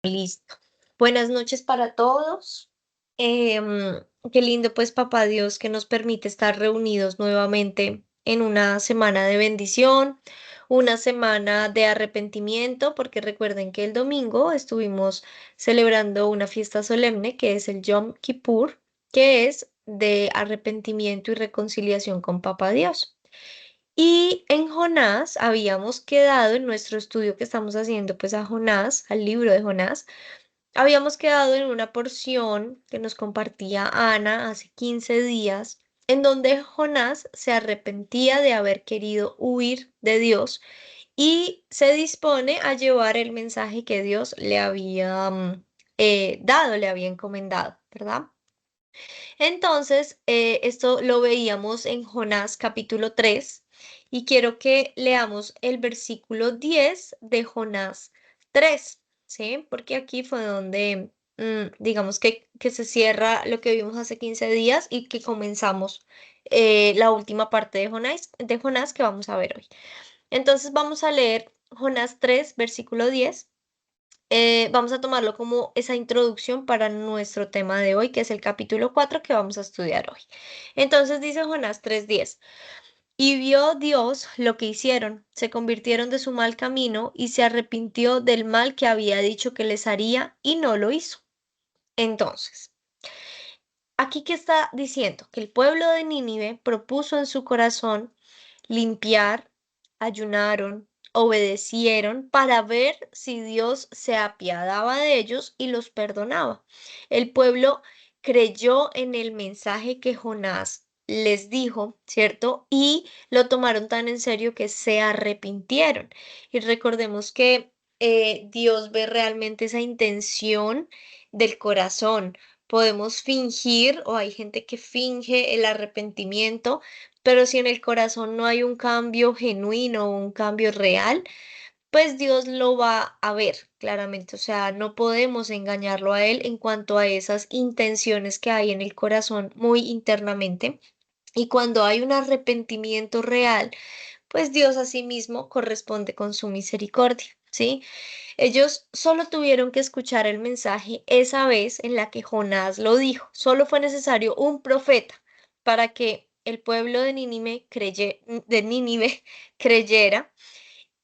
Listo. Buenas noches para todos. Qué lindo, pues, Papá Dios, que nos permite estar reunidos nuevamente en una semana de bendición, una semana de arrepentimiento, porque recuerden que el domingo estuvimos celebrando una fiesta solemne que es el Yom Kippur, que es de arrepentimiento y reconciliación con Papá Dios. Y en Jonás habíamos quedado en nuestro estudio que estamos haciendo, pues a Jonás, al libro de Jonás. Habíamos quedado en una porción que nos compartía Ana hace 15 días, en donde Jonás se arrepentía de haber querido huir de Dios y se dispone a llevar el mensaje que Dios le había dado, le había encomendado, ¿verdad? Entonces, esto lo veíamos en Jonás capítulo 3 y quiero que leamos el versículo 10 de Jonás 3, ¿sí? Porque aquí fue donde, digamos que se cierra lo que vimos hace 15 días y que comenzamos la última parte de Jonás que vamos a ver hoy. Entonces vamos a leer Jonás 3, versículo 10. Vamos a tomarlo como esa introducción para nuestro tema de hoy, que es el capítulo 4 que vamos a estudiar hoy. Entonces dice Jonás 3:10, y vio Dios lo que hicieron, se convirtieron de su mal camino y se arrepintió del mal que había dicho que les haría y no lo hizo. Entonces, aquí que está diciendo que el pueblo de Nínive propuso en su corazón limpiar, ayunaron, obedecieron para ver si Dios se apiadaba de ellos y los perdonaba. El pueblo creyó en el mensaje que Jonás les dijo, ¿cierto? Y lo tomaron tan en serio que se arrepintieron. Y recordemos que Dios ve realmente esa intención del corazón. Podemos fingir, o hay gente que finge el arrepentimiento, pero si en el corazón no hay un cambio genuino, un cambio real, pues Dios lo va a ver claramente. O sea, no podemos engañarlo a Él en cuanto a esas intenciones que hay en el corazón muy internamente. Y cuando hay un arrepentimiento real, pues Dios asimismo corresponde con su misericordia, ¿sí? Ellos solo tuvieron que escuchar el mensaje esa vez en la que Jonás lo dijo. Solo fue necesario un profeta para que el pueblo de Nínive creyera,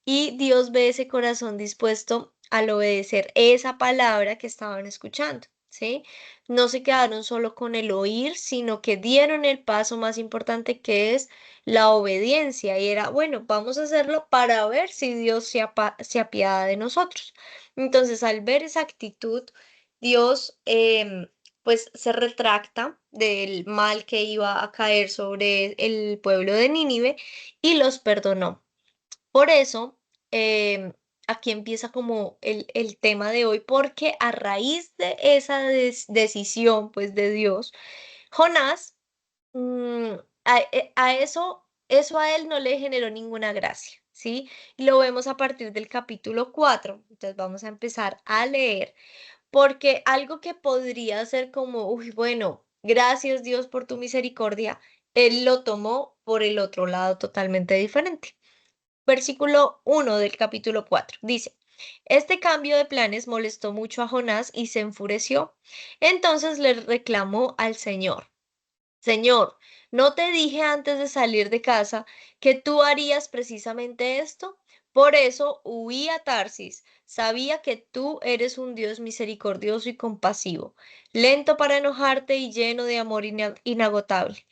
y Dios ve ese corazón dispuesto al obedecer esa palabra que estaban escuchando, ¿sí? No se quedaron solo con el oír, sino que dieron el paso más importante, que es la obediencia. Y era, bueno, vamos a hacerlo para ver si Dios se apiada de nosotros. Entonces, al ver esa actitud, Dios pues se retracta del mal que iba a caer sobre el pueblo de Nínive y los perdonó. Por eso, aquí empieza como el tema de hoy, porque a raíz de esa decisión, pues, de Dios, Jonás, mm, eso a él no le generó ninguna gracia, ¿sí? Y lo vemos a partir del capítulo 4. Entonces vamos a empezar a leer, porque algo que podría ser como, uy, bueno, gracias Dios por tu misericordia, él lo tomó por el otro lado totalmente diferente. Versículo 1 del capítulo 4 dice, este cambio de planes molestó mucho a Jonás y se enfureció. Entonces le reclamó al Señor, Señor, ¿no te dije antes de salir de casa que tú harías precisamente esto? Por eso huí a Tarsis. Sabía que tú eres un Dios misericordioso y compasivo, lento para enojarte y lleno de amor inagotable.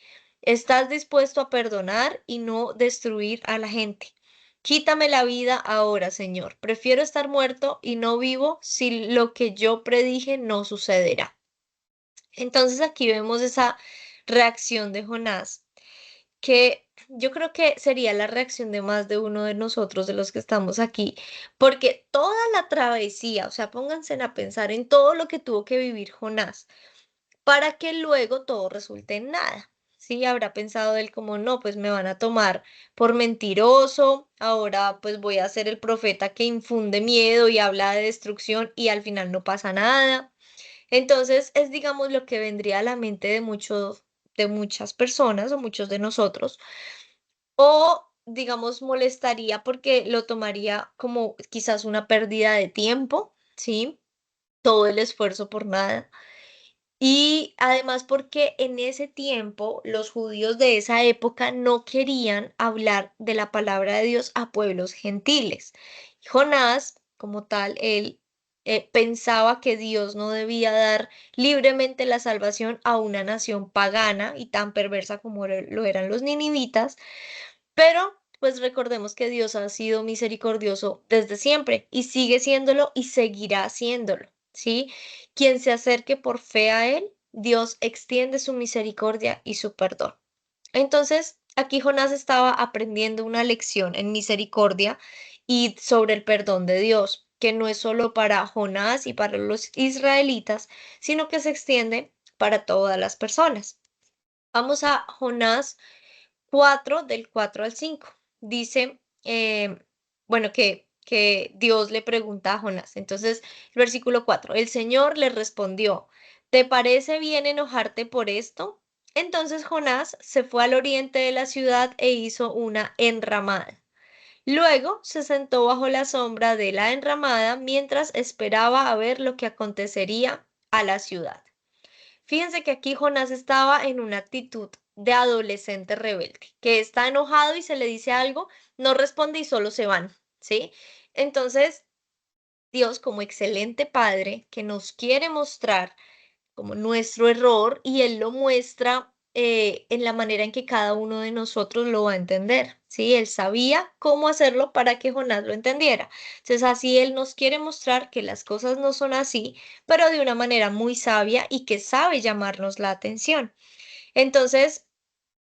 Estás dispuesto a perdonar y no destruir a la gente. Quítame la vida ahora, Señor. Prefiero estar muerto y no vivo si lo que yo predije no sucederá. Entonces aquí vemos esa reacción de Jonás, que yo creo que sería la reacción de más de uno de nosotros, de los que estamos aquí, porque toda la travesía, o sea, pónganse a pensar en todo lo que tuvo que vivir Jonás para que luego todo resulte en nada. Sí, habrá pensado él como, no, pues me van a tomar por mentiroso, ahora pues voy a ser el profeta que infunde miedo y habla de destrucción y al final no pasa nada. Entonces, es, digamos, lo que vendría a la mente de muchas personas o muchos de nosotros, o digamos, molestaría porque lo tomaría como quizás una pérdida de tiempo, ¿sí? todo el esfuerzo por nada. Y además porque en ese tiempo los judíos de esa época no querían hablar de la palabra de Dios a pueblos gentiles. Jonás, como tal, él pensaba que Dios no debía dar libremente la salvación a una nación pagana y tan perversa como lo eran los ninivitas, pero pues recordemos que Dios ha sido misericordioso desde siempre y sigue siéndolo y seguirá siéndolo, ¿sí? Quien se acerque por fe a Él, Dios extiende su misericordia y su perdón. Entonces, aquí Jonás estaba aprendiendo una lección en misericordia y sobre el perdón de Dios, que no es solo para Jonás y para los israelitas, sino que se extiende para todas las personas. Vamos a Jonás 4 del 4 al 5. Dice, bueno, que Dios le pregunta a Jonás. Entonces, el versículo 4, el Señor le respondió, ¿te parece bien enojarte por esto? Entonces Jonás se fue al oriente de la ciudad e hizo una enramada. Luego se sentó bajo la sombra de la enramada mientras esperaba a ver lo que acontecería a la ciudad. Fíjense que aquí Jonás estaba en una actitud de adolescente rebelde, que está enojado y se le dice algo, no responde y solo se van, ¿sí? Entonces, Dios como excelente padre que nos quiere mostrar como nuestro error y Él lo muestra en la manera en que cada uno de nosotros lo va a entender, ¿sí? Él sabía cómo hacerlo para que Jonás lo entendiera. Entonces, así Él nos quiere mostrar que las cosas no son así, pero de una manera muy sabia y que sabe llamarnos la atención. Entonces,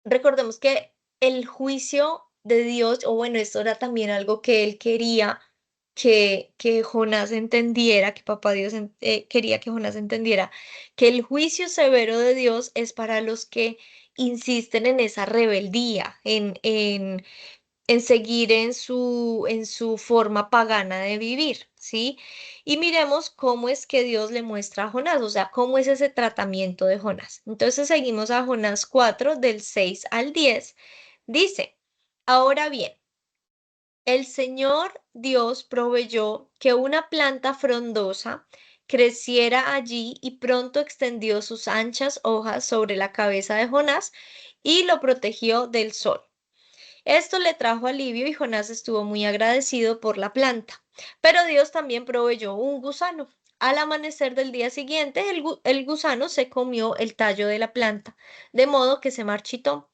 recordemos que el juicio de Dios, o bueno, esto era también algo que él quería que Jonás entendiera, que papá Dios quería que Jonás entendiera, que el juicio severo de Dios es para los que insisten en esa rebeldía, en seguir en su forma pagana de vivir, ¿sí? Y miremos cómo es que Dios le muestra a Jonás, o sea, cómo es ese tratamiento de Jonás. Entonces seguimos a Jonás 4 del 6 al 10. Dice, ahora bien, el Señor Dios proveyó que una planta frondosa creciera allí y pronto extendió sus anchas hojas sobre la cabeza de Jonás y lo protegió del sol. Esto le trajo alivio y Jonás estuvo muy agradecido por la planta. Pero Dios también proveyó un gusano. Al amanecer del día siguiente, el gusano se comió el tallo de la planta, de modo que se marchitó.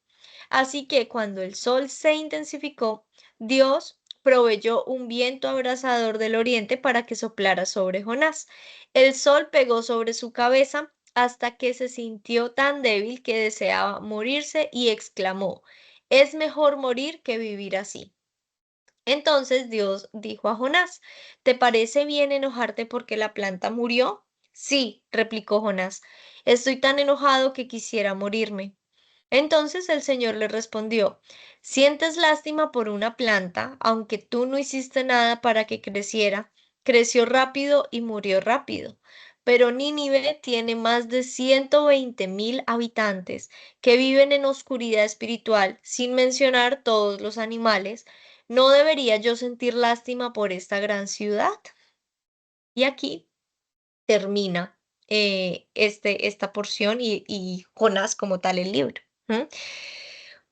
Así que cuando el sol se intensificó, Dios proveyó un viento abrasador del oriente para que soplara sobre Jonás. El sol pegó sobre su cabeza hasta que se sintió tan débil que deseaba morirse y exclamó, es mejor morir que vivir así. Entonces Dios dijo a Jonás, ¿te parece bien enojarte porque la planta murió? Sí, replicó Jonás, estoy tan enojado que quisiera morirme. Entonces el Señor le respondió, sientes lástima por una planta, aunque tú no hiciste nada para que creciera, creció rápido y murió rápido. Pero Nínive tiene más de 120.000 habitantes que viven en oscuridad espiritual, sin mencionar todos los animales. ¿No debería yo sentir lástima por esta gran ciudad? Y aquí termina esta porción y Jonás como tal el libro. ¿M?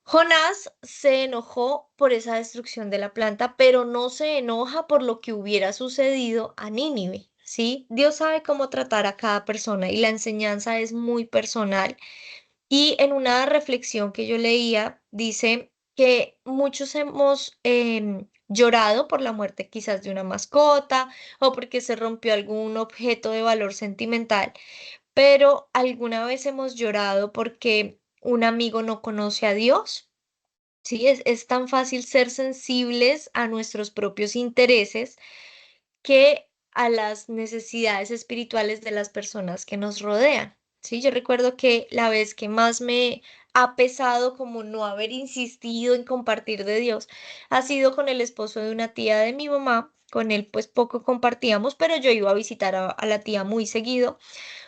Jonás se enojó por esa destrucción de la planta, pero no se enoja por lo que hubiera sucedido a Nínive, ¿sí? Dios sabe cómo tratar a cada persona y la enseñanza es muy personal. Y en una reflexión que yo leía, dice que muchos hemos llorado por la muerte quizás de una mascota o porque se rompió algún objeto de valor sentimental, pero ¿alguna vez hemos llorado porque un amigo no conoce a Dios? Sí, es tan fácil ser sensibles a nuestros propios intereses que a las necesidades espirituales de las personas que nos rodean. Sí, yo recuerdo que la vez que más me ha pesado como no haber insistido en compartir de Dios ha sido con el esposo de una tía de mi mamá. Con él pues poco compartíamos, pero yo iba a visitar a la tía muy seguido.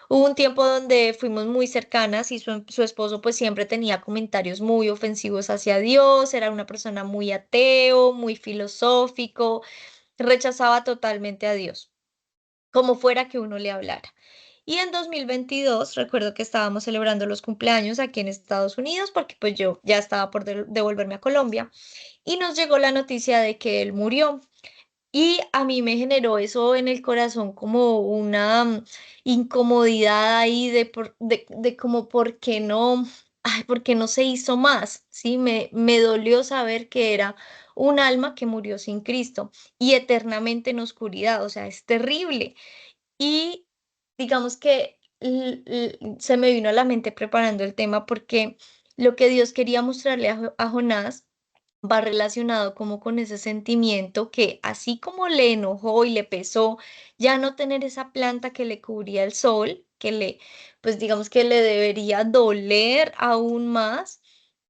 Hubo un tiempo donde fuimos muy cercanas y su esposo pues siempre tenía comentarios muy ofensivos hacia Dios, era una persona muy ateo, muy filosófico, rechazaba totalmente a Dios. como fuera que uno le hablara. Y en 2022, recuerdo que estábamos celebrando los cumpleaños aquí en Estados Unidos, porque pues yo ya estaba por devolverme a Colombia, y nos llegó la noticia de que él murió. Y a mí me generó eso en el corazón como una incomodidad ahí de como por qué no, ay, por qué no se hizo más, ¿sí? Me dolió saber que era un alma que murió sin Cristo y eternamente en oscuridad, o sea, es terrible. Y digamos que se me vino a la mente preparando el tema porque lo que Dios quería mostrarle a Jonás va relacionado como con ese sentimiento que así como le enojó y le pesó ya no tener esa planta que le cubría el sol, pues digamos que le debería doler aún más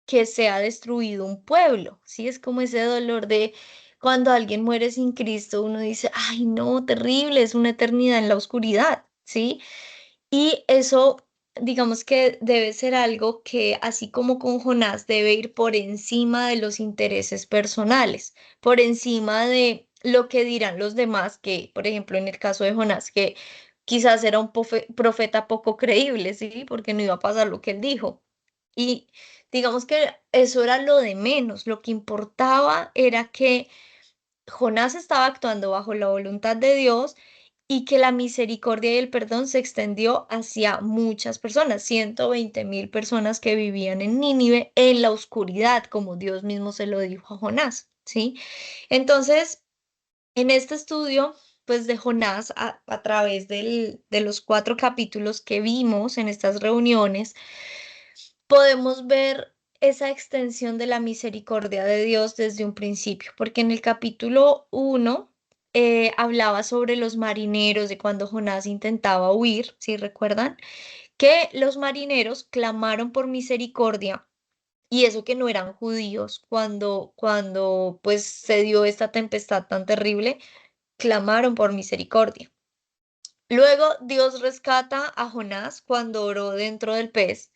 que se ha destruido un pueblo, ¿sí? Es como ese dolor de cuando alguien muere sin Cristo, uno dice, ay, no, terrible, es una eternidad en la oscuridad, ¿sí? Y eso, digamos que debe ser algo que, así como con Jonás, debe ir por encima de los intereses personales, por encima de lo que dirán los demás, que, por ejemplo, en el caso de Jonás, que quizás era un profeta poco creíble, ¿sí? Porque no iba a pasar lo que él dijo. Y digamos que eso era lo de menos, lo que importaba era que Jonás estaba actuando bajo la voluntad de Dios y que la misericordia y el perdón se extendió hacia muchas personas, 120.000 personas que vivían en Nínive en la oscuridad, como Dios mismo se lo dijo a Jonás, ¿sí? Entonces, en este estudio, pues de Jonás, a través de los 4 capítulos que vimos en estas reuniones, podemos ver esa extensión de la misericordia de Dios desde un principio, porque en el capítulo 1 hablaba sobre los marineros, de cuando Jonás intentaba huir, si recuerdan, que los marineros clamaron por misericordia. Y eso que no eran judíos, cuando pues se dio esta tempestad tan terrible, clamaron por misericordia. Luego Dios rescata a Jonás cuando oró dentro del pez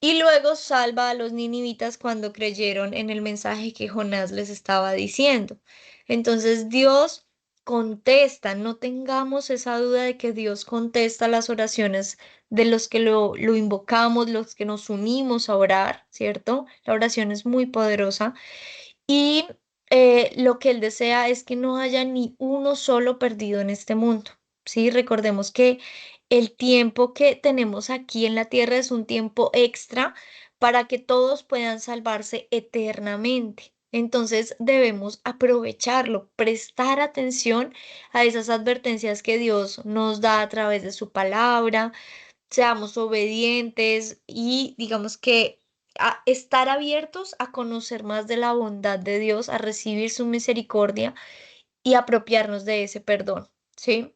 y luego salva a los ninivitas cuando creyeron en el mensaje que Jonás les estaba diciendo. Entonces Dios contesta, no tengamos esa duda de que Dios contesta las oraciones de los que lo invocamos, los que nos unimos a orar, ¿cierto? La oración es muy poderosa y lo que Él desea es que no haya ni uno solo perdido en este mundo. Sí, recordemos que el tiempo que tenemos aquí en la tierra es un tiempo extra para que todos puedan salvarse eternamente. Entonces debemos aprovecharlo, prestar atención a esas advertencias que Dios nos da a través de su palabra, seamos obedientes y digamos que estar abiertos a conocer más de la bondad de Dios, a recibir su misericordia y apropiarnos de ese perdón, ¿sí?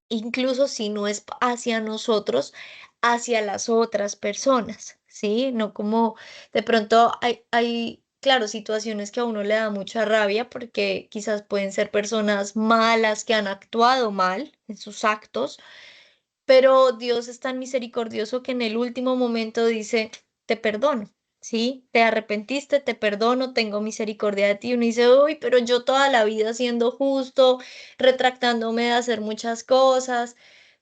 Incluso si no es hacia nosotros, hacia las otras personas, ¿sí? No como de pronto claro, situaciones que a uno le da mucha rabia porque quizás pueden ser personas malas que han actuado mal en sus actos, pero Dios es tan misericordioso que en el último momento dice, te perdono, ¿sí? Te arrepentiste, te perdono, tengo misericordia de ti. Uno dice, uy, pero yo toda la vida siendo justo, retractándome de hacer muchas cosas,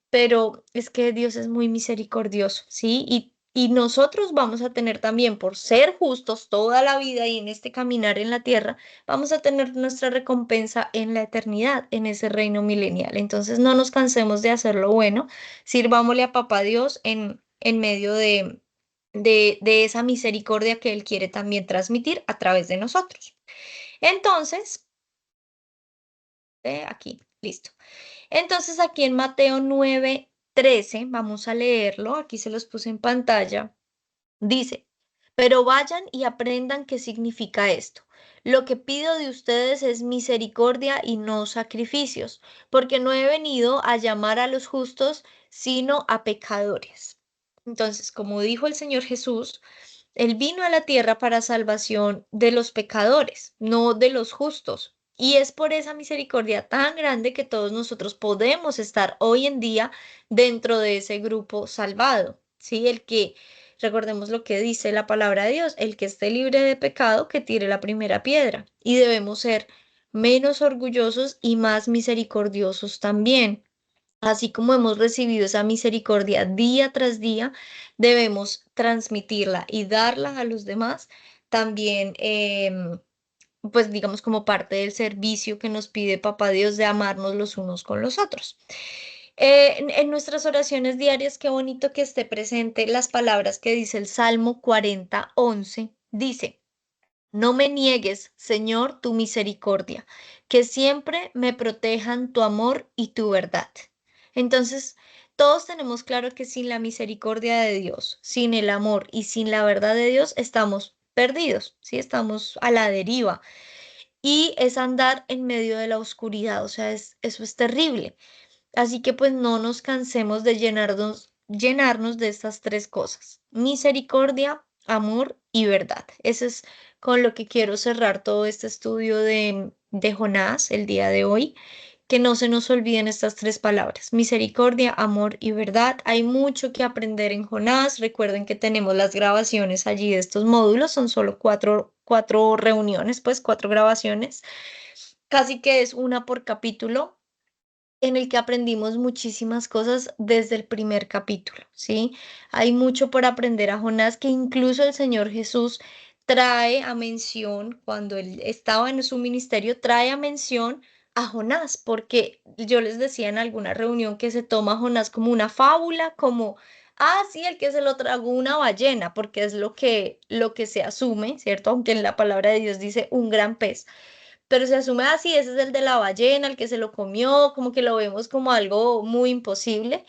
pero es que Dios es muy misericordioso, ¿sí? Y nosotros vamos a tener también, por ser justos toda la vida y en este caminar en la tierra, vamos a tener nuestra recompensa en la eternidad, en ese reino milenial. Entonces no nos cansemos de hacer lo bueno, sirvámosle a Papá Dios en medio de esa misericordia que Él quiere también transmitir a través de nosotros. Entonces, aquí, listo. Entonces aquí en Mateo 9:13, vamos a leerlo, aquí se los puse en pantalla, dice, pero vayan y aprendan qué significa esto. Lo que pido de ustedes es misericordia y no sacrificios, porque no he venido a llamar a los justos, sino a pecadores. Entonces, como dijo el Señor Jesús, Él vino a la tierra para salvación de los pecadores, no de los justos. Y es por esa misericordia tan grande que todos nosotros podemos estar hoy en día dentro de ese grupo salvado. ¿Sí? Recordemos lo que dice la palabra de Dios, el que esté libre de pecado, que tire la primera piedra. Y debemos ser menos orgullosos y más misericordiosos también. Así como hemos recibido esa misericordia día tras día, debemos transmitirla y darla a los demás. También, pues digamos como parte del servicio que nos pide Papá Dios de amarnos los unos con los otros. En nuestras oraciones diarias, qué bonito que esté presente las palabras que dice el Salmo 40:11. Dice, no me niegues, Señor, tu misericordia, que siempre me protejan tu amor y tu verdad. Entonces, todos tenemos claro que sin la misericordia de Dios, sin el amor y sin la verdad de Dios, estamos perdidos, ¿sí? Estamos a la deriva. Y es andar en medio de la oscuridad, o sea, eso es terrible. Así que pues no nos cansemos de llenarnos de estas tres cosas: misericordia, amor y verdad. Eso es con lo que quiero cerrar todo este estudio de Jonás el día de hoy. Que no se nos olviden estas tres palabras: misericordia, amor y verdad. Hay mucho que aprender en Jonás. Recuerden que tenemos las grabaciones allí de estos módulos. Son solo cuatro reuniones, pues cuatro grabaciones. Casi que es una por capítulo, en el que aprendimos muchísimas cosas desde el primer capítulo, ¿sí? Hay mucho por aprender a Jonás, que incluso el Señor Jesús trae a mención, cuando él estaba en su ministerio, trae a mención a Jonás, porque yo les decía en alguna reunión que se toma a Jonás como una fábula, como, sí, el que se lo tragó una ballena, porque es lo que se asume, ¿cierto? Aunque en la palabra de Dios dice un gran pez, pero se asume así, ese es el de la ballena, el que se lo comió, como que lo vemos como algo muy imposible,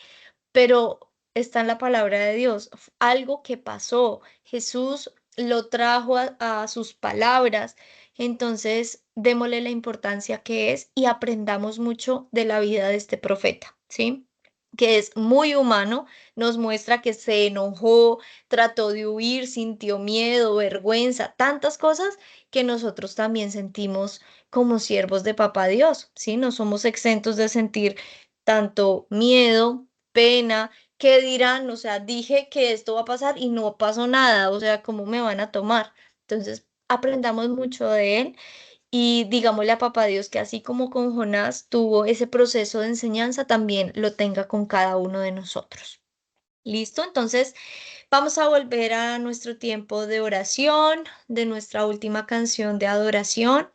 pero está en la palabra de Dios, algo que pasó. Jesús lo trajo a sus palabras, entonces démosle la importancia que es y aprendamos mucho de la vida de este profeta, ¿sí? Que es muy humano, nos muestra que se enojó, trató de huir, sintió miedo, vergüenza, tantas cosas que nosotros también sentimos como siervos de Papá Dios, ¿sí? No somos exentos de sentir tanto miedo, pena, ¿qué dirán? O sea, dije que esto va a pasar y no pasó nada, o sea, ¿cómo me van a tomar? Entonces, aprendamos mucho de él y digámosle a Papá Dios que así como con Jonás tuvo ese proceso de enseñanza, también lo tenga con cada uno de nosotros. ¿Listo? Entonces, vamos a volver a nuestro tiempo de oración, de nuestra última canción de adoración.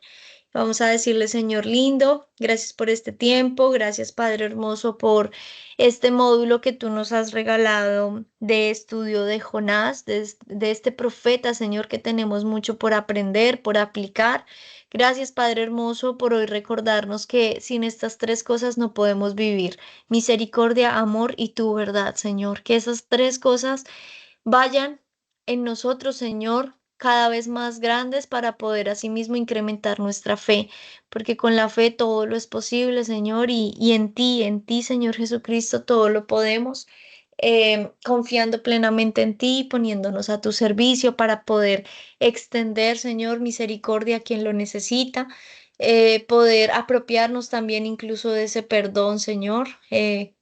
Vamos a decirle, Señor lindo, gracias por este tiempo, gracias Padre hermoso por este módulo que tú nos has regalado de estudio de Jonás, de este profeta, Señor, que tenemos mucho por aprender, por aplicar. Gracias Padre hermoso por hoy recordarnos que sin estas tres cosas no podemos vivir: misericordia, amor y tu verdad, Señor. Que esas tres cosas vayan en nosotros, Señor, cada vez más grandes para poder asimismo incrementar nuestra fe, porque con la fe todo lo es posible, Señor, y en ti, Señor Jesucristo, todo lo podemos. Confiando plenamente en ti, poniéndonos a tu servicio para poder extender, Señor, misericordia a quien lo necesita, poder apropiarnos también incluso de ese perdón, Señor,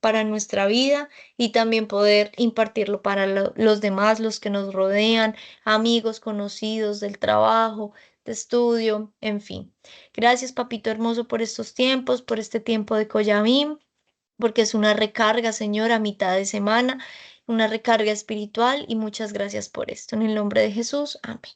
para nuestra vida, y también poder impartirlo para los demás, los que nos rodean, amigos, conocidos del trabajo, de estudio, en fin. Gracias, Papito hermoso, por estos tiempos, por este tiempo de Coyamín, porque es una recarga, Señor, a mitad de semana, una recarga espiritual, y muchas gracias por esto. En el nombre de Jesús, amén.